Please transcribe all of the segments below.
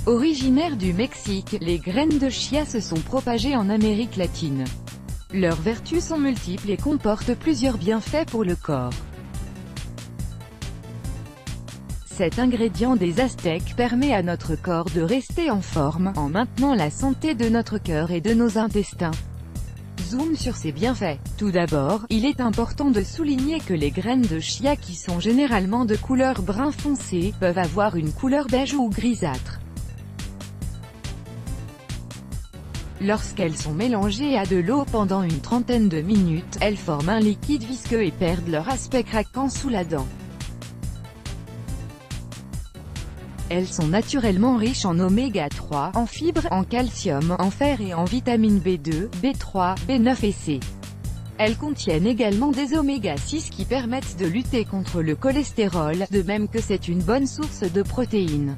Originaires du Mexique, les graines de chia se sont propagées en Amérique latine. Leurs vertus sont multiples et comportent plusieurs bienfaits pour le corps. Cet ingrédient des Aztèques permet à notre corps de rester en forme, en maintenant la santé de notre cœur et de nos intestins. Zoom sur ses bienfaits. Tout d'abord, il est important de souligner que les graines de chia qui sont généralement de couleur brun foncé, peuvent avoir une couleur beige ou grisâtre. Lorsqu'elles sont mélangées à de l'eau pendant une trentaine de minutes, elles forment un liquide visqueux et perdent leur aspect craquant sous la dent. Elles sont naturellement riches en oméga 3, en fibres, en calcium, en fer et en vitamines B2, B3, B9 et C. Elles contiennent également des oméga 6 qui permettent de lutter contre le cholestérol, de même que c'est une bonne source de protéines.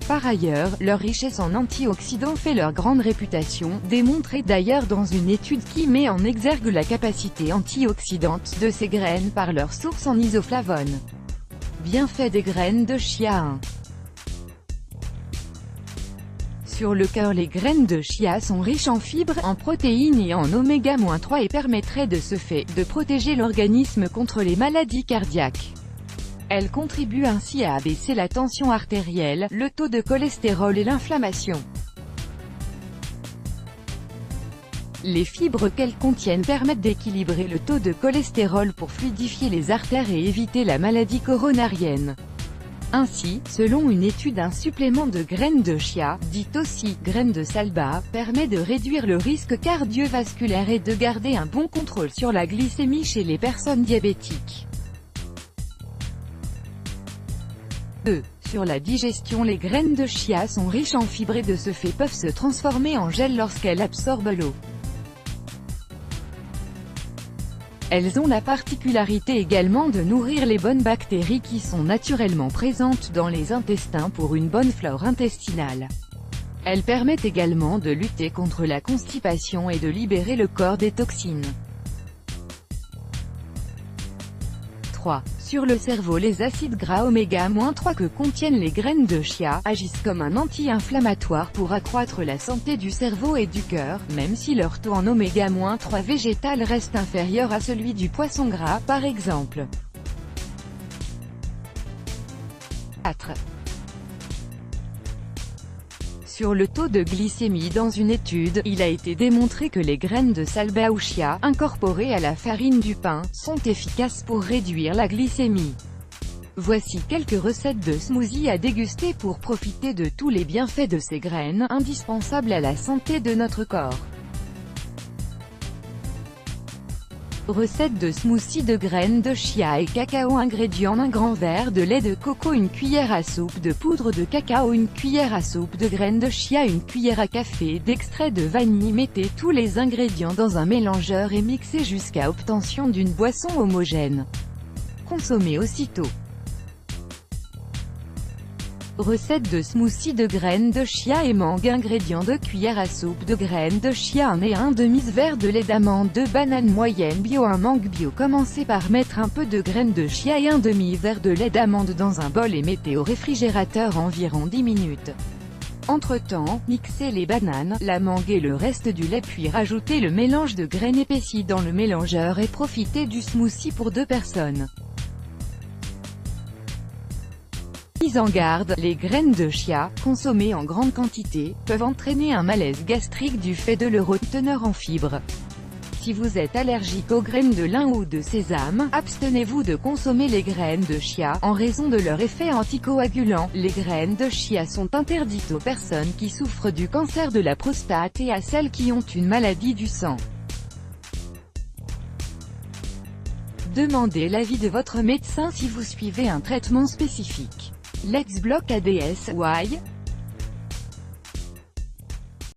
Par ailleurs, leur richesse en antioxydants fait leur grande réputation, démontrée d'ailleurs dans une étude qui met en exergue la capacité antioxydante de ces graines par leur source en isoflavones. Bienfaits des graines de chia 1. Sur le cœur, les graines de chia sont riches en fibres, en protéines et en oméga-3 et permettraient de ce fait, de protéger l'organisme contre les maladies cardiaques. Elles contribuent ainsi à abaisser la tension artérielle, le taux de cholestérol et l'inflammation. Les fibres qu'elles contiennent permettent d'équilibrer le taux de cholestérol pour fluidifier les artères et éviter la maladie coronarienne. Ainsi, selon une étude, un supplément de graines de chia, dit aussi graines de salba, permet de réduire le risque cardiovasculaire et de garder un bon contrôle sur la glycémie chez les personnes diabétiques. 2. Sur la digestion, les graines de chia sont riches en fibres et de ce fait peuvent se transformer en gel lorsqu'elles absorbent l'eau. Elles ont la particularité également de nourrir les bonnes bactéries qui sont naturellement présentes dans les intestins pour une bonne flore intestinale. Elles permettent également de lutter contre la constipation et de libérer le corps des toxines. 3. Sur le cerveau, les acides gras oméga-3 que contiennent les graines de chia agissent comme un anti-inflammatoire pour accroître la santé du cerveau et du cœur, même si leur taux en oméga-3 végétal reste inférieur à celui du poisson gras, par exemple. 4. Sur le taux de glycémie, dans une étude, il a été démontré que les graines de salba ou chia, incorporées à la farine du pain, sont efficaces pour réduire la glycémie. Voici quelques recettes de smoothie à déguster pour profiter de tous les bienfaits de ces graines, indispensables à la santé de notre corps. Recette de smoothie de graines de chia et cacao. Ingrédients: un grand verre de lait de coco, une cuillère à soupe de poudre de cacao, une cuillère à soupe de graines de chia, une cuillère à café d'extrait de vanille. Mettez tous les ingrédients dans un mélangeur et mixez jusqu'à obtention d'une boisson homogène. Consommez aussitôt. Recette de smoothie de graines de chia et mangue. Ingrédients: 2 cuillères à soupe de graines de chia, 1 et 1 demi-verre de lait d'amande, 2 bananes moyennes bio, 1 mangue bio. Commencez par mettre un peu de graines de chia et un demi-verre de lait d'amande dans un bol et mettez au réfrigérateur environ 10 minutes. Entre-temps, mixez les bananes, la mangue et le reste du lait puis rajoutez le mélange de graines épaissi dans le mélangeur et profitez du smoothie pour 2 personnes. Mise en garde, les graines de chia, consommées en grande quantité, peuvent entraîner un malaise gastrique du fait de leur haute teneur en fibres. Si vous êtes allergique aux graines de lin ou de sésame, abstenez-vous de consommer les graines de chia, en raison de leur effet anticoagulant. Les graines de chia sont interdites aux personnes qui souffrent du cancer de la prostate et à celles qui ont une maladie du sang. Demandez l'avis de votre médecin si vous suivez un traitement spécifique. Let's Block ADS, Why?